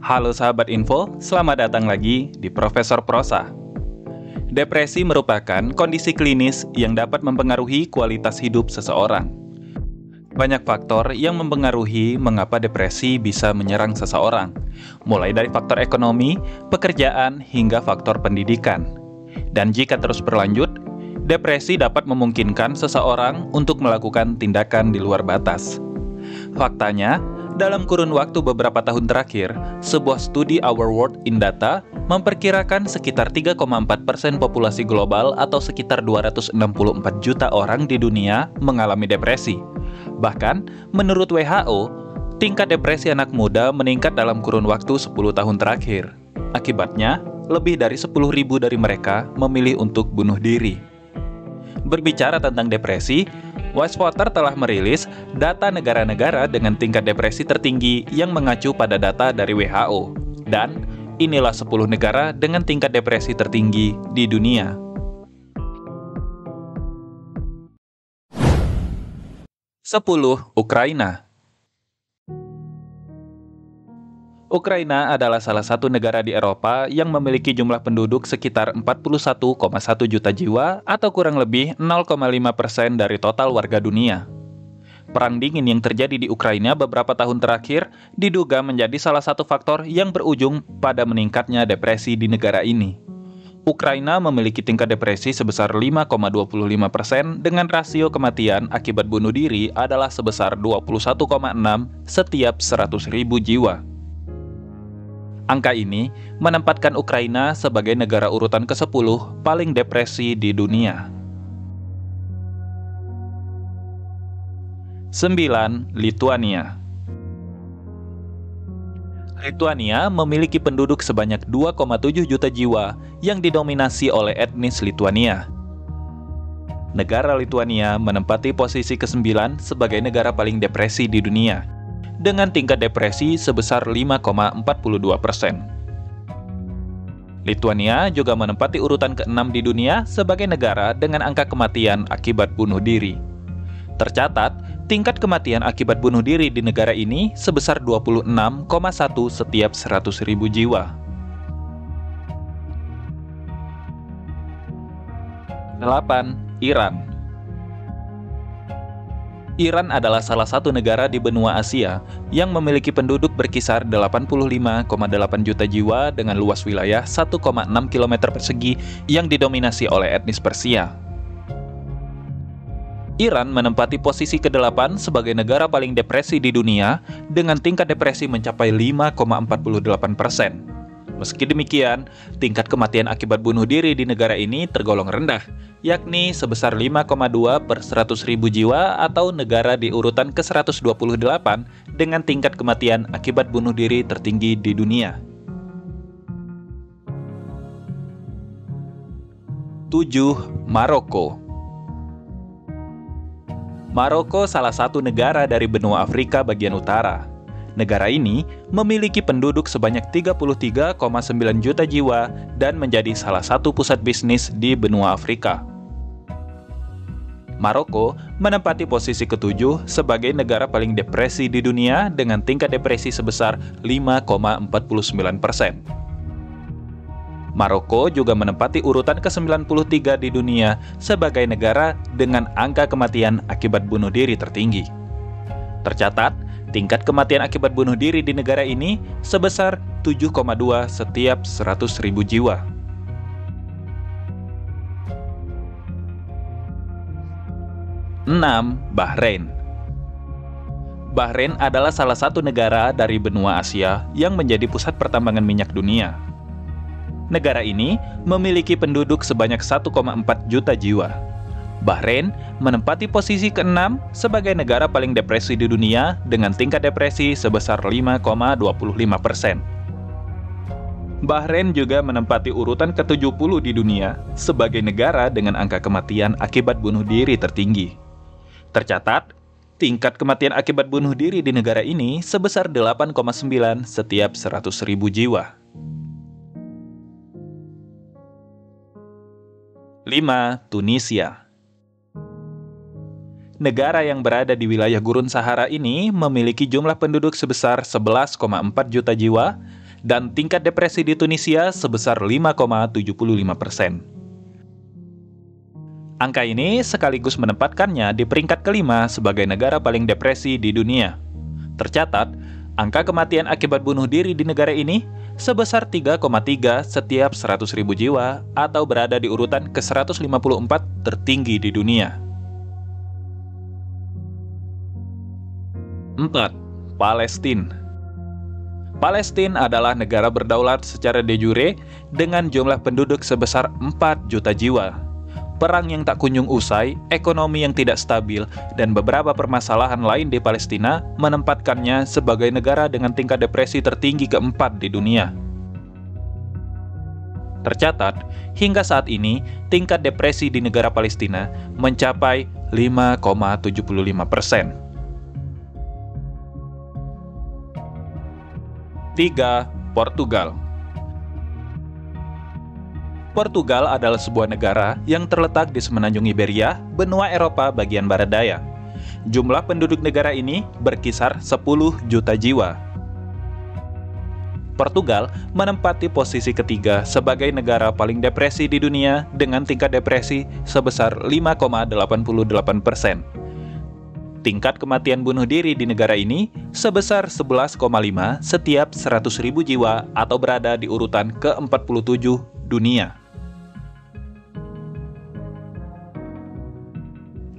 Halo sahabat info, selamat datang lagi di Profesor Prosa. Depresi merupakan kondisi klinis yang dapat mempengaruhi kualitas hidup seseorang. Banyak faktor yang mempengaruhi mengapa depresi bisa menyerang seseorang, mulai dari faktor ekonomi, pekerjaan, hingga faktor pendidikan. Dan jika terus berlanjut, depresi dapat memungkinkan seseorang untuk melakukan tindakan di luar batas. Faktanya, dalam kurun waktu beberapa tahun terakhir, sebuah studi Our World in Data memperkirakan sekitar 3,4% populasi global atau sekitar 264 juta orang di dunia mengalami depresi. Bahkan, menurut WHO, tingkat depresi anak muda meningkat dalam kurun waktu 10 tahun terakhir. Akibatnya, lebih dari 10.000 dari mereka memilih untuk bunuh diri. Berbicara tentang depresi, Wisewater telah merilis data negara-negara dengan tingkat depresi tertinggi yang mengacu pada data dari WHO. Dan inilah 10 negara dengan tingkat depresi tertinggi di dunia. Ukraina. Ukraina adalah salah satu negara di Eropa yang memiliki jumlah penduduk sekitar 41,1 juta jiwa atau kurang lebih 0,5% dari total warga dunia. Perang dingin yang terjadi di Ukraina beberapa tahun terakhir diduga menjadi salah satu faktor yang berujung pada meningkatnya depresi di negara ini. Ukraina memiliki tingkat depresi sebesar 5,25% dengan rasio kematian akibat bunuh diri adalah sebesar 21,6 setiap 100.000 jiwa. Angka ini menempatkan Ukraina sebagai negara urutan ke-10 paling depresi di dunia. 9. Lituania. Lituania memiliki penduduk sebanyak 2,7 juta jiwa yang didominasi oleh etnis Lituania. Negara Lituania menempati posisi ke-9 sebagai negara paling depresi di dunia, dengan tingkat depresi sebesar 5,42%. Lituania juga menempati urutan ke-6 di dunia sebagai negara dengan angka kematian akibat bunuh diri. Tercatat, tingkat kematian akibat bunuh diri di negara ini sebesar 26,1 setiap 100.000 jiwa. 8. Iran. Iran adalah salah satu negara di benua Asia yang memiliki penduduk berkisar 85,8 juta jiwa dengan luas wilayah 1,6 km persegi yang didominasi oleh etnis Persia. Iran menempati posisi ke-8 sebagai negara paling depresi di dunia dengan tingkat depresi mencapai 5,48%. Meski demikian, tingkat kematian akibat bunuh diri di negara ini tergolong rendah, yakni sebesar 5,2 per 100.000 jiwa atau negara di urutan ke-128 dengan tingkat kematian akibat bunuh diri tertinggi di dunia. 7. Maroko. Maroko salah satu negara dari benua Afrika bagian utara. Negara ini memiliki penduduk sebanyak 33,9 juta jiwa dan menjadi salah satu pusat bisnis di benua Afrika. Maroko menempati posisi ke-7 sebagai negara paling depresi di dunia dengan tingkat depresi sebesar 5,49%. Maroko juga menempati urutan ke-93 di dunia sebagai negara dengan angka kematian akibat bunuh diri tertinggi. Tercatat, tingkat kematian akibat bunuh diri di negara ini sebesar 7,2 setiap 100.000 jiwa. 6. Bahrain. Bahrain adalah salah satu negara dari benua Asia yang menjadi pusat pertambangan minyak dunia. Negara ini memiliki penduduk sebanyak 1,4 juta jiwa. Bahrain menempati posisi ke-6 sebagai negara paling depresi di dunia dengan tingkat depresi sebesar 5,25%. Bahrain juga menempati urutan ke-70 di dunia sebagai negara dengan angka kematian akibat bunuh diri tertinggi. Tercatat, tingkat kematian akibat bunuh diri di negara ini sebesar 8,9 setiap 100.000 jiwa. 5. Tunisia. Negara yang berada di wilayah Gurun Sahara ini memiliki jumlah penduduk sebesar 11,4 juta jiwa dan tingkat depresi di Tunisia sebesar 5,75%. Angka ini sekaligus menempatkannya di peringkat kelima sebagai negara paling depresi di dunia. Tercatat, angka kematian akibat bunuh diri di negara ini sebesar 3,3 setiap 100.000 jiwa atau berada di urutan ke-154 tertinggi di dunia. 4. Palestina. Palestina adalah negara berdaulat secara de jure dengan jumlah penduduk sebesar 4 juta jiwa. Perang yang tak kunjung usai, ekonomi yang tidak stabil, dan beberapa permasalahan lain di Palestina menempatkannya sebagai negara dengan tingkat depresi tertinggi keempat di dunia. Tercatat, hingga saat ini, tingkat depresi di negara Palestina mencapai 5,75%. 3. Portugal. Portugal adalah sebuah negara yang terletak di semenanjung Iberia, benua Eropa bagian barat daya. Jumlah penduduk negara ini berkisar 10 juta jiwa. Portugal menempati posisi ketiga sebagai negara paling depresi di dunia dengan tingkat depresi sebesar 5,88%. Tingkat kematian bunuh diri di negara ini sebesar 11,5 setiap 100.000 jiwa atau berada di urutan ke-47 dunia.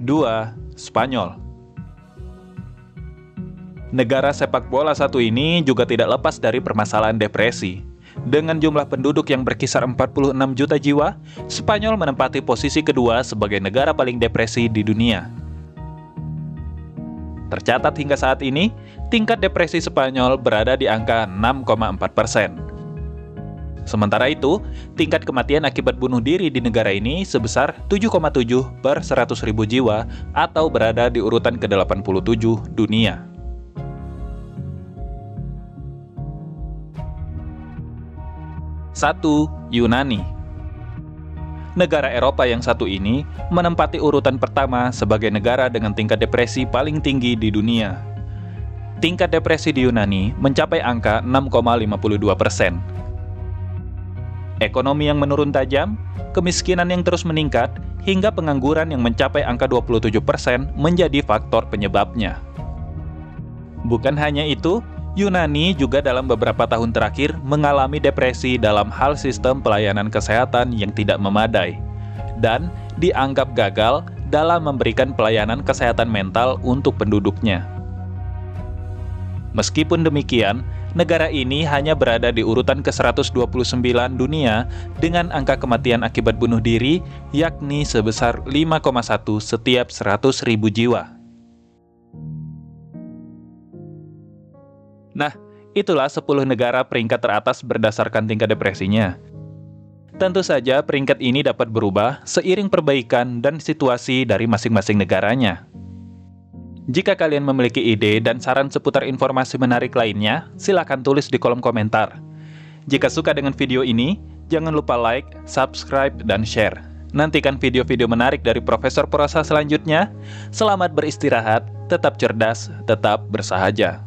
2. Spanyol. Negara sepak bola satu ini juga tidak lepas dari permasalahan depresi. Dengan jumlah penduduk yang berkisar 46 juta jiwa, Spanyol menempati posisi kedua sebagai negara paling depresi di dunia. Tercatat hingga saat ini, tingkat depresi Spanyol berada di angka 6,4%. Sementara itu, tingkat kematian akibat bunuh diri di negara ini sebesar 7,7 per 100.000 jiwa atau berada di urutan ke-87 dunia. 1. Yunani. Negara Eropa yang satu ini menempati urutan pertama sebagai negara dengan tingkat depresi paling tinggi di dunia. Tingkat depresi di Yunani mencapai angka 6,52%. Ekonomi yang menurun tajam, kemiskinan yang terus meningkat, hingga pengangguran yang mencapai angka 27% menjadi faktor penyebabnya. Bukan hanya itu, Yunani juga dalam beberapa tahun terakhir mengalami depresi dalam hal sistem pelayanan kesehatan yang tidak memadai, dan dianggap gagal dalam memberikan pelayanan kesehatan mental untuk penduduknya. Meskipun demikian, negara ini hanya berada di urutan ke-129 dunia dengan angka kematian akibat bunuh diri yakni sebesar 5,1 setiap 100.000 jiwa. Nah, itulah 10 negara peringkat teratas berdasarkan tingkat depresinya. Tentu saja peringkat ini dapat berubah seiring perbaikan dan situasi dari masing-masing negaranya. Jika kalian memiliki ide dan saran seputar informasi menarik lainnya, silakan tulis di kolom komentar. Jika suka dengan video ini, jangan lupa like, subscribe, dan share. Nantikan video-video menarik dari Profesor Prosa selanjutnya. Selamat beristirahat, tetap cerdas, tetap bersahaja.